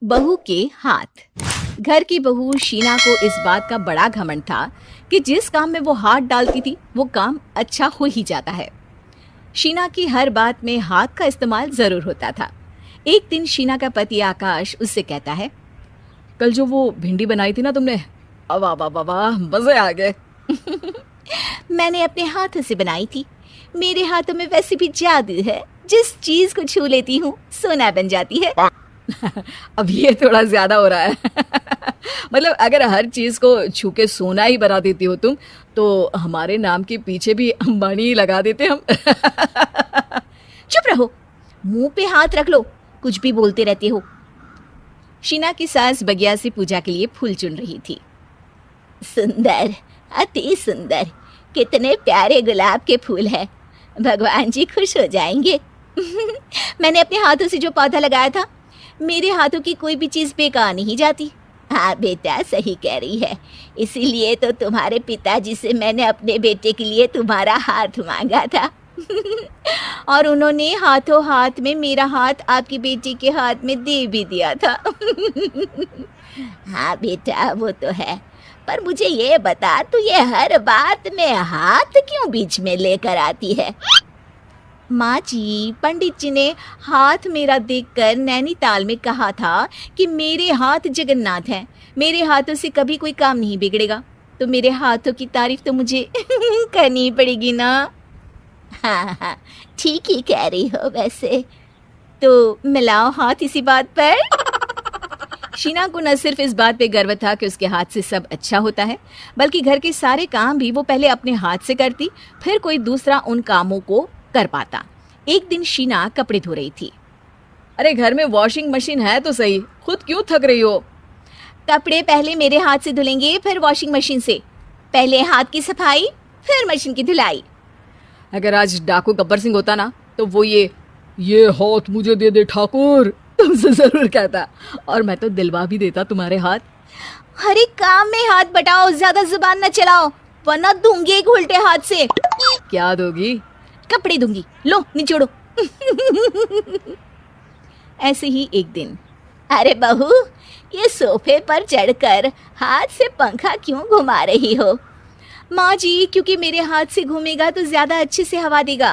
बहू के हाथ। घर की बहू शीना को इस बात का बड़ा घमंड था कि जिस काम में वो हाथ डालती थी वो काम अच्छा हो ही जाता है। शीना की हर बात में हाथ का इस्तेमाल जरूर होता था। एक दिन शीना का पति आकाश उससे कहता है, कल जो वो भिंडी बनाई थी ना तुमने, वाह वाह वाह वाह, मजे आ गए। मैंने अपने हाथों से बनाई थी। मेरे हाथों में वैसे भी जादू है, जिस चीज को छू लेती हूँ सोना बन जाती है। अब ये थोड़ा ज्यादा हो रहा है। मतलब अगर हर चीज को छू के सोना ही बना देती हो तुम, तो हमारे नाम के पीछे भी अंबानी लगा देते हम। चुप रहो, मुंह पे हाथ रख लो, कुछ भी बोलते रहते हो। शीना की सास बगिया से पूजा के लिए फूल चुन रही थी। सुंदर, अति सुंदर, कितने प्यारे गुलाब के फूल हैं। भगवान जी खुश हो जाएंगे। मैंने अपने हाथों से जो पौधा लगाया था, मेरे हाथों की कोई भी चीज बेकार नहीं जाती। हाँ बेटा, सही कह रही है। इसीलिए तो तुम्हारे पिताजी से मैंने अपने बेटे के लिए तुम्हारा हाथ मांगा था। और उन्होंने हाथों हाथ में मेरा हाथ आपकी बेटी के हाथ में दे भी दिया था। हाँ बेटा, वो तो है, पर मुझे ये बता, तू ये हर बात में हाथ क्यों बीच में लेकर आती है? माँ जी, पंडित जी ने हाथ मेरा देखकर नैनीताल में कहा था कि मेरे हाथ जगन्नाथ हैं, मेरे हाथों से कभी कोई काम नहीं बिगड़ेगा। तो मेरे हाथों की तारीफ तो मुझे करनी पड़ेगी ना। हाँ हाँ, ठीक ही कह रही हो वैसे। तो मिलाओ हाथ इसी बात पर। शीना को न सिर्फ इस बात पे गर्व था कि उसके हाथ से सब अच्छा होता है, बल्कि घर के सारे काम भी वो पहले अपने हाथ से करती, फिर कोई दूसरा उन कामों को कर पाता। एक दिन शीना कपड़े धो रही थी। अरे घर में वॉशिंग मशीन है तो सही, खुद क्यों थक रही हो? कपड़े पहले मेरे हाथ से धुलेंगे, फिर वॉशिंग मशीन से। पहले हाथ की सफाई, फिर मशीन की धुलाई। अगर आज डाकू गब्बर सिंह होता ना, तो वो ये हाथ मुझे दे दे ठाकुर, तुमसे जरूर कहता, और मैं तो दिलवा भी देता तुम्हारे हाथ। हर एक काम में हाथ बटाओ, ज्यादा जुबान न चलाओ, वरना दूंगी एक उल्टे हाथ से। क्या दोगी? कपड़े दूंगी, लो निचोड़ो। ऐसे ही एक दिन, अरे बहू, ये सोफे पर चढ़कर हाथ से पंखा क्यों घुमा रही हो? माँ जी, क्योंकि मेरे हाथ से घूमेगा तो ज्यादा अच्छे से हवा देगा।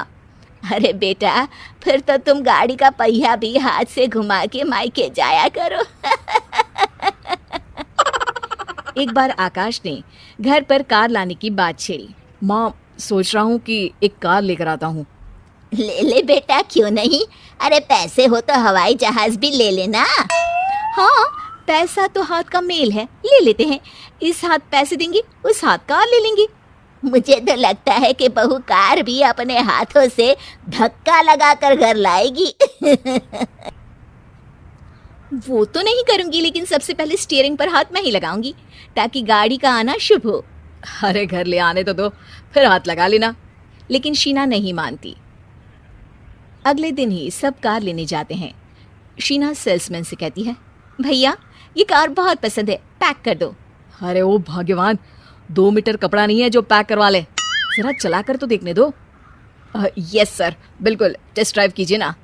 अरे बेटा, फिर तो तुम गाड़ी का पहिया भी हाथ से घुमा के मायके जाया करो। एक बार आकाश ने घर पर कार लाने की बात छेड़ी। माँ, सोच रहा हूँ कि एक कार लेकर आता हूँ। ले ले बेटा, क्यों नहीं? अरे पैसे हो तो हवाई जहाज भी ले लेना। हाँ, पैसा तो हाथ का मेल है, ले लेते हैं। इस हाथ पैसे देंगे, उस हाथ कार ले लेंगे। मुझे तो लगता है कि बहू कार भी अपने हाथों से धक्का लगाकर घर लाएगी। वो तो नहीं करूंगी, लेकिन सबसे पहले स्टीयरिंग पर हाथ मैं ही लगाऊंगी, ताकि गाड़ी का आना शुभ हो। अरे घर ले आने तो दो, फिर हाथ लगा लेना। लेकिन शीना नहीं मानती। अगले दिन ही सब कार लेने जाते हैं। शीना सेल्समैन से कहती है, भैया ये कार बहुत पसंद है, पैक कर दो। अरे ओ भाग्यवान, 2 मीटर कपड़ा नहीं है जो पैक करवा ले, जरा चला कर तो देखने दो। यस सर, बिल्कुल, टेस्ट ड्राइव कीजिए ना।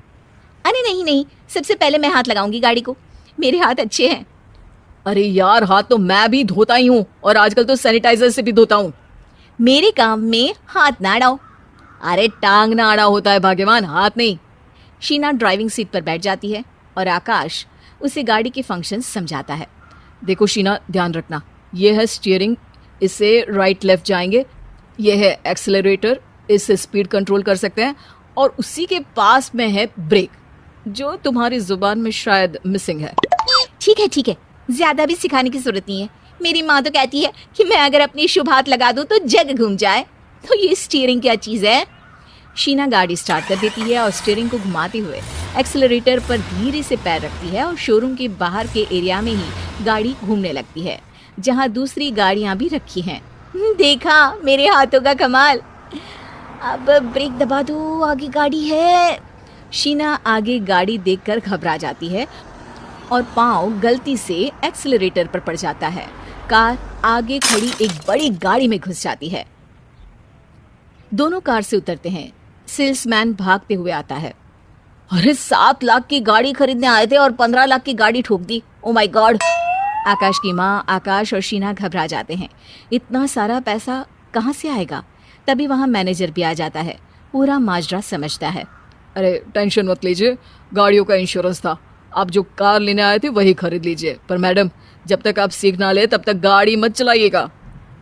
अरे नहीं नहीं, सबसे पहले मैं हाथ लगाऊंगी गाड़ी को, मेरे हाथ अच्छे हैं। अरे यार, हाथ तो मैं भी धोता ही हूँ, और आजकल तो सैनिटाइजर से भी धोता हूँ। मेरे काम में हाथ ना अड़ाओ। अरे टांग ना अड़ा होता है भाग्यवान, हाथ नहीं। शीना ड्राइविंग सीट पर बैठ जाती है और आकाश उसे गाड़ी के फंक्शंस समझाता है। देखो शीना, ध्यान रखना, ये है स्टीयरिंग, इससे राइट लेफ्ट जाएंगे। ये है एक्सेलरेटर, इससे स्पीड कंट्रोल कर सकते हैं, और उसी के पास में है ब्रेक, जो तुम्हारी जुबान में शायद मिसिंग है। ठीक है, ज्यादा भी सिखाने की जरूरत नहीं है। मेरी माँ तो कहती है कि मैं अगर अपनी शुभ हाथ लगा दूं तो जग घूम जाए। तो ये स्टीयरिंग क्या चीज है? शीना गाड़ी स्टार्ट कर देती है और स्टीयरिंग को घुमाते हुए एक्सेलरेटर पर धीरे से पैर रखती है, और शोरूम के बाहर के एरिया में ही गाड़ी घूमने लगती है, जहाँ दूसरी गाड़ियाँ भी रखी हैं। देखा मेरे हाथों का कमाल। अब ब्रेक दबा दो, आगे गाड़ी है। शीना आगे गाड़ी देखकर घबरा जाती है और पाँव गलती से एक्सेलरेटर पर पड़ जाता है। कार आगे खड़ी एक बड़ी गाड़ी में घुस जाती है। दोनों कार से उतरते हैं। सेल्समैन भागते हुए आता है। अरे 7 लाख की गाड़ी खरीदने आए थे और 15 लाख की गाड़ी ठोक दी। Oh my God. आकाश की माँ आकाश और शीना घबरा जाते हैं। इतना सारा पैसा कहाँ से आएगा? तभी वहाँ मैनेजर भी आ जाता है, पूरा माजरा समझता है। अरे टेंशन मत लीजिए, गाड़ियों का इंश्योरेंस था, आप जो कार लेने आए थे वही खरीद लीजिए। पर मैडम, जब तक आप सीख ना ले तब तक गाड़ी मत चलाइएगा।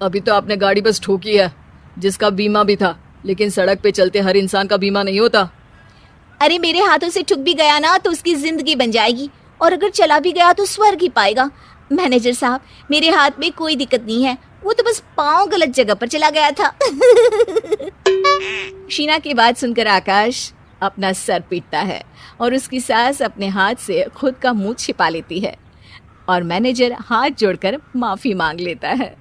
अभी तो आपने गाड़ी बस ठोकी है, जिसका बीमा भी था, लेकिन सड़क पे चलते हर इंसान का बीमा नहीं होता। अरे मेरे हाथों से ठुक भी गया ना तो उसकी जिंदगी बन जाएगी, और अगर चला भी गया तो स्वर्ग ही पाएगा। मैनेजर साहब, मेरे हाथ में कोई दिक्कत नहीं है, वो तो बस पाँव गलत जगह पर चला गया था। शीना की बात सुनकर आकाश अपना सर पीटता है और उसकी सास अपने हाथ से खुद का मुंह छिपा लेती है और मैनेजर हाथ जोड़कर माफी मांग लेता है।